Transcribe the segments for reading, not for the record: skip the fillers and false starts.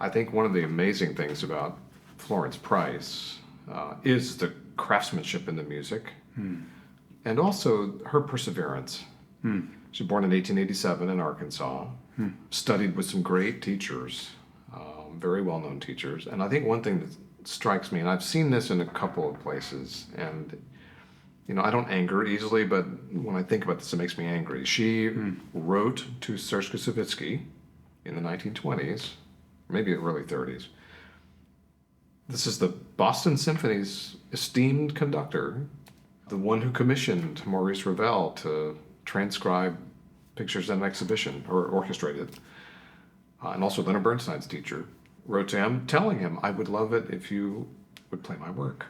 I think one of the amazing things about Florence Price is the craftsmanship in the music and also her perseverance. She was born in 1887 in Arkansas, studied with some great teachers, very well-known teachers. And I think one thing that strikes me, and I've seen this in a couple of places, and I don't anger easily, but when I think about this, it makes me angry. She wrote to Serge Koussevitzky in the 1920s, maybe early 30s. This is the Boston Symphony's esteemed conductor, the one who commissioned Maurice Ravel to transcribe pictures at an exhibition, or orchestrated. And also Leonard Bernstein's teacher wrote to him, telling him, I would love it if you would play my work.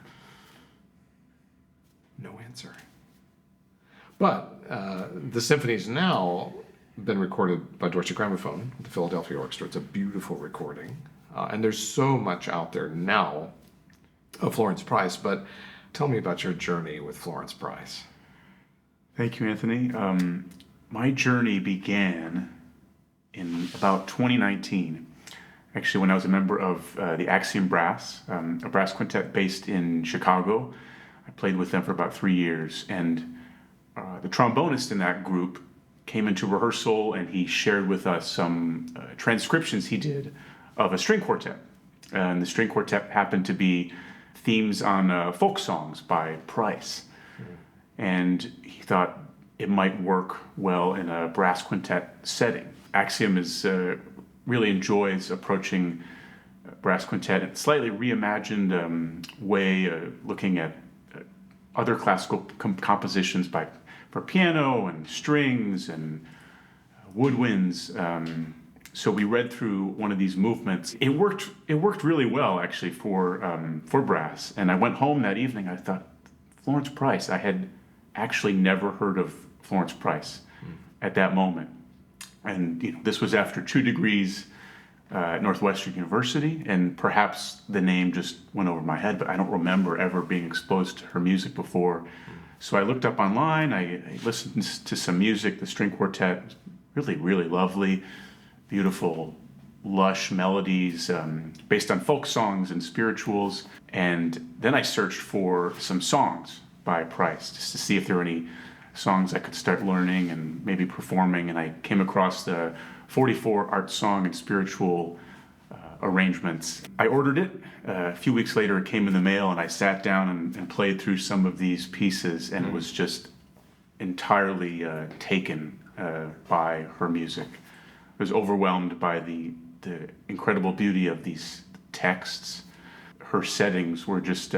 No answer. But the symphony's now been recorded by Deutsche Grammophon, the Philadelphia Orchestra. It's a beautiful recording. And there's so much out there now of Florence Price. But tell me about your journey with Florence Price. Thank you, Anthony. My journey began in about 2019, actually when I was a member of the Axiom Brass, a brass quintet based in Chicago. I played with them for about 3 years, and the trombonist in that group came into rehearsal and he shared with us some transcriptions he did of a string quartet. And the string quartet happened to be themes on folk songs by Price. And he thought it might work well in a brass quintet setting. Axiom really enjoys approaching brass quintet in a slightly reimagined way, looking at other classical compositions for piano and strings and woodwinds. So we read through one of these movements. It worked really well, actually, for brass. And I went home that evening. I thought, Florence Price. I had actually never heard of Florence Price at that moment. And this was after 2 degrees at Northwestern University, and perhaps the name just went over my head, but I don't remember ever being exposed to her music before. So I looked up online, I listened to some music. The string quartet, really, really lovely, beautiful, lush melodies based on folk songs and spirituals. And then I searched for some songs by Price, just to see if there were any songs I could start learning and maybe performing. And I came across the 44 art song and spiritual arrangements. I ordered it. A few weeks later, it came in the mail, and I sat down and played through some of these pieces, and it was just entirely taken by her music. I was overwhelmed by the incredible beauty of these texts. Her settings were just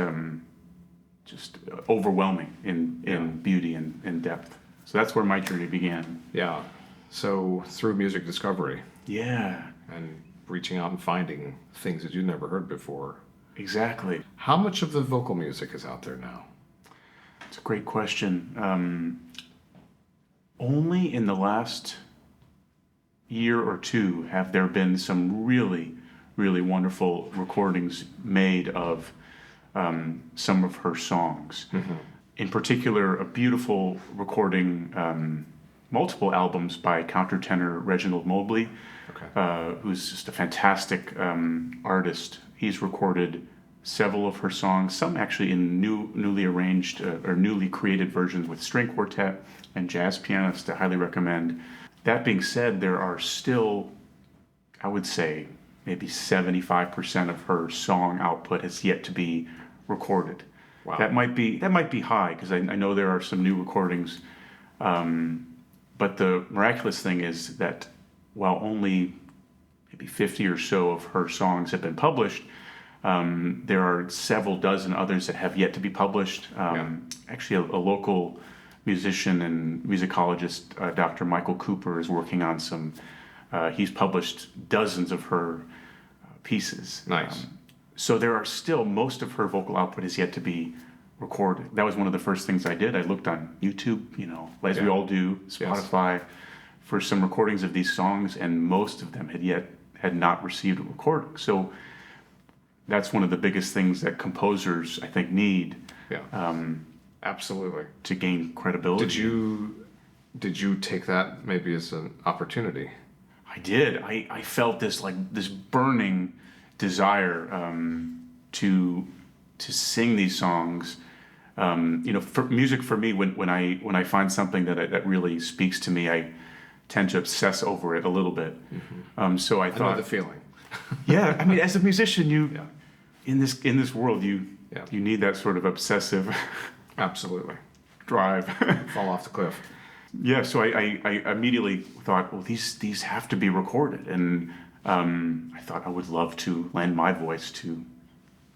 overwhelming in beauty and depth. So that's where my journey began. Yeah. So through music discovery. Yeah. And reaching out and finding things that you'd never heard before. Exactly. How much of the vocal music is out there now? It's a great question. Only in the last year or two have there been some really, really wonderful recordings made of some of her songs. Mm-hmm. In particular, a beautiful recording, multiple albums by countertenor Reginald Mobley, who's just a fantastic artist. He's recorded several of her songs, some actually in newly arranged or newly created versions with string quartet and jazz pianist. I highly recommend. That being said, there are still, I would say, maybe 75% of her song output has yet to be recorded. Wow. That might be high, because I know there are some new recordings. But the miraculous thing is that while only maybe 50 or so of her songs have been published, there are several dozen others that have yet to be published. Actually, a local musician and musicologist, Dr. Michael Cooper, is working on some. He's published dozens of her pieces. Nice. So there are still, most of her vocal output is yet to be recorded. That was one of the first things I did. I looked on YouTube, as we all do, Spotify, for some recordings of these songs, and most of them had not received a recording. So that's one of the biggest things that composers, I think, need. Absolutely. To gain credibility. Did you take that maybe as an opportunity? I did. I felt this burning desire to sing these songs. For music for me, when I find something that really speaks to me, I tend to obsess over it a little bit. So I I thought, know the feeling. yeah. I mean, as a musician, in this world, you Yeah. you need that sort of obsessive Absolutely. drive. Fall off the cliff. Yeah, so I immediately thought, well, these have to be recorded, and I thought I would love to lend my voice to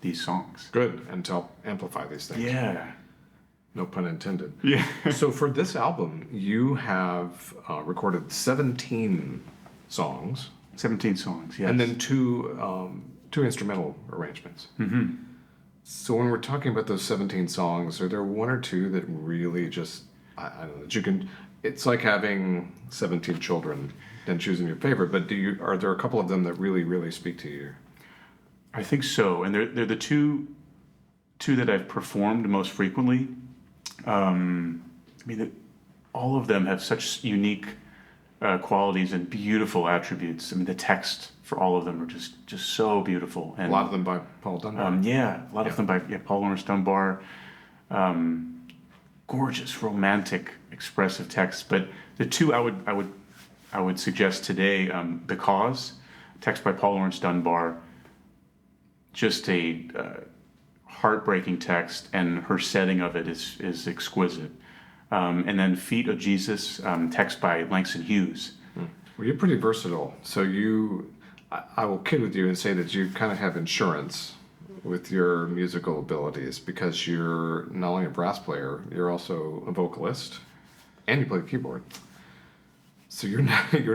these songs. Good. And to help amplify these things. Yeah, No pun intended. yeah, So for this album, you have recorded 17 songs 17 songs. Yes, and then two instrumental arrangements. So when we're talking about those 17 songs, are there one or two that really just, I don't know, that you can, it's like having 17 children and choosing your favorite, but are there a couple of them that really, really speak to you? I think so, and they're the two that I've performed most frequently. I mean, all of them have such unique qualities and beautiful attributes. I mean, the text for all of them are just so beautiful. And A lot of them by Paul Dunbar. a lot of them by Paul Lawrence Dunbar. Gorgeous, romantic, expressive texts. But the two I would suggest today, "Because," text by Paul Lawrence Dunbar, just a heartbreaking text, and her setting of it is exquisite. And then "Feet of Jesus," text by Langston Hughes. Well, you're pretty versatile. So I will kid with you and say that you kind of have insurance with your musical abilities because you're not only a brass player, you're also a vocalist, and you play the keyboard. So you're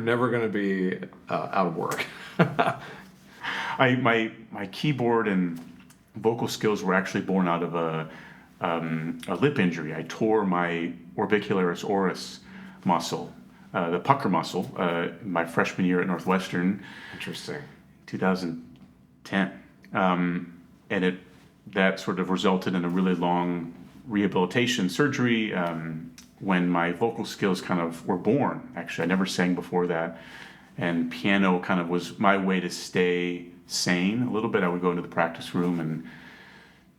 never going to be out of work. My keyboard and vocal skills were actually born out of a lip injury. I tore my orbicularis oris muscle, the pucker muscle, my freshman year at Northwestern, Interesting. 2010, and that sort of resulted in a really long rehabilitation surgery. When my vocal skills kind of were born, actually, I never sang before that, and piano kind of was my way to stay sane a little bit. I would go into the practice room and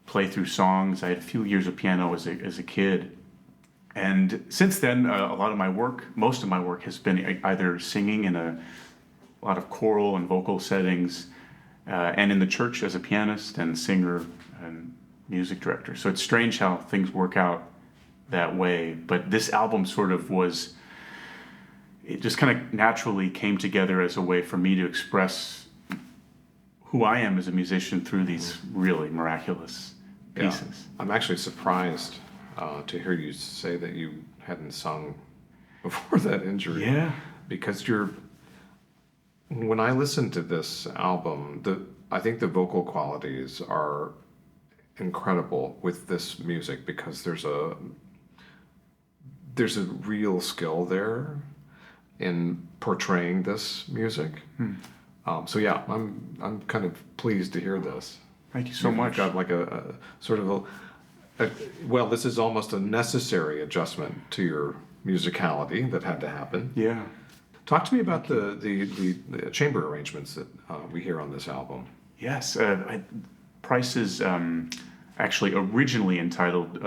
play through songs. I had a few years of piano as a kid. And since then, most of my work has been either singing in a lot of choral and vocal settings, and in the church as a pianist and singer and music director. So it's strange how things work out that way. But this album it just kind of naturally came together as a way for me to express who I am as a musician through these really miraculous pieces. Yeah. I'm actually surprised to hear you say that you hadn't sung before that injury. Yeah. Because when I listen to this album, I think the vocal qualities are incredible with this music because there's a real skill there in portraying this music. So yeah, I'm kind of pleased to hear this. Thank you so much. Got like a sort of well, this is almost a necessary adjustment to your musicality that had to happen. Yeah. Talk to me about the chamber arrangements that we hear on this album. Yes. Price is actually originally entitled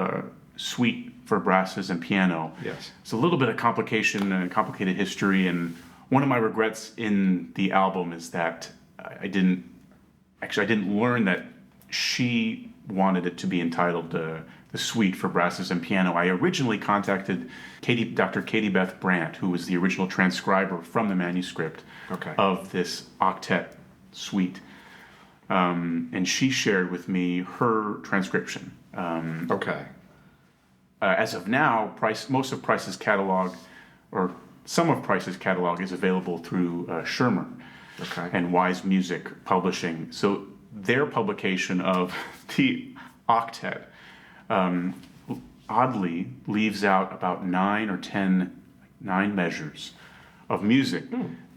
Suite for Brasses and Piano. Yes. It's a little bit of complication and complicated history, and one of my regrets in the album is that I didn't learn that she wanted it to be entitled the Suite for Brasses and Piano. I originally contacted Dr. Katie Beth Brandt, who was the original transcriber from the manuscript of this octet suite. And she shared with me her transcription. As of now, most of Price's catalog, or some of Price's catalog, is available through Schirmer and Wise Music Publishing. So their publication of the octet oddly leaves out about 9 measures of music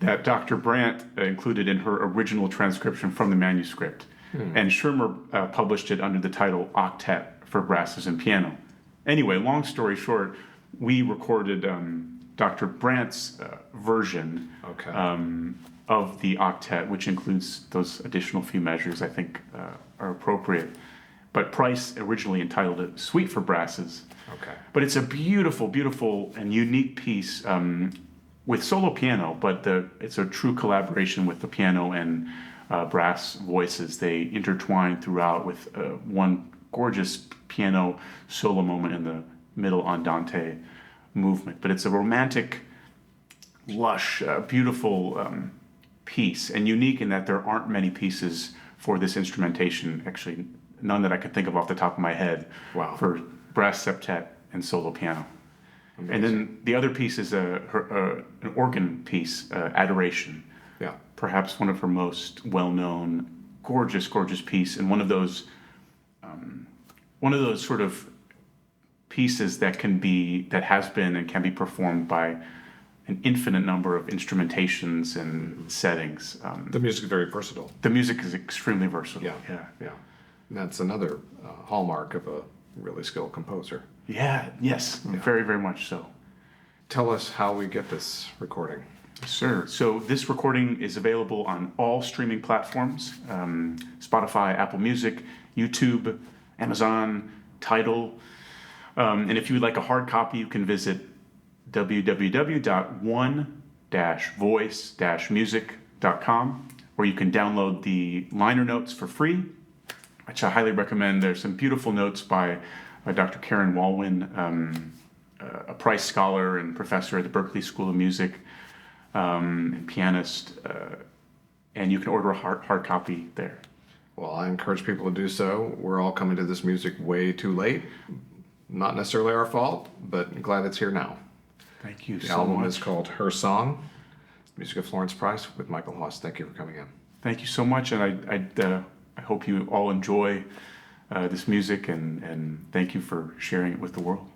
that Dr. Brandt included in her original transcription from the manuscript. And Schirmer published it under the title Octet for Brasses and Piano. Anyway, long story short, we recorded Dr. Brandt's version Okay. Of the octet, which includes those additional few measures I think are appropriate. But Price originally entitled it Suite for Brasses. Okay. But it's a beautiful, beautiful and unique piece with solo piano, but it's a true collaboration with the piano and brass voices. They intertwine throughout with one gorgeous piano solo moment in the middle andante movement. But it's a romantic, lush, beautiful piece, and unique in that there aren't many pieces for this instrumentation, actually none that I could think of off the top of my head. Wow. For brass septet and solo piano. Amazing. And then the other piece is an organ piece, Adoration. Yeah. Perhaps one of her most well-known, gorgeous, gorgeous piece, and one of those sort of pieces that has been and can be performed by an infinite number of instrumentations and settings. The music is very versatile. The music is extremely versatile. Yeah. And that's another hallmark of a really skilled composer. Yes, very, very much so. Tell us how we get this recording. Sure. So this recording is available on all streaming platforms, Spotify, Apple Music, YouTube, Amazon, Tidal. And if you would like a hard copy, you can visit www.one-voice-music.com, where you can download the liner notes for free, which I highly recommend. There's some beautiful notes by Dr. Karen Walwyn, a Price scholar and professor at the Berklee School of Music, and pianist, and you can order a hard copy there. Well, I encourage people to do so. We're all coming to this music way too late. Not necessarily our fault, but glad it's here now. Thank you the so album much. is called Her Song, music of Florence Price with Michael Hawes. Thank you for coming in. Thank you so much, and I hope you all enjoy this music, and thank you for sharing it with the world.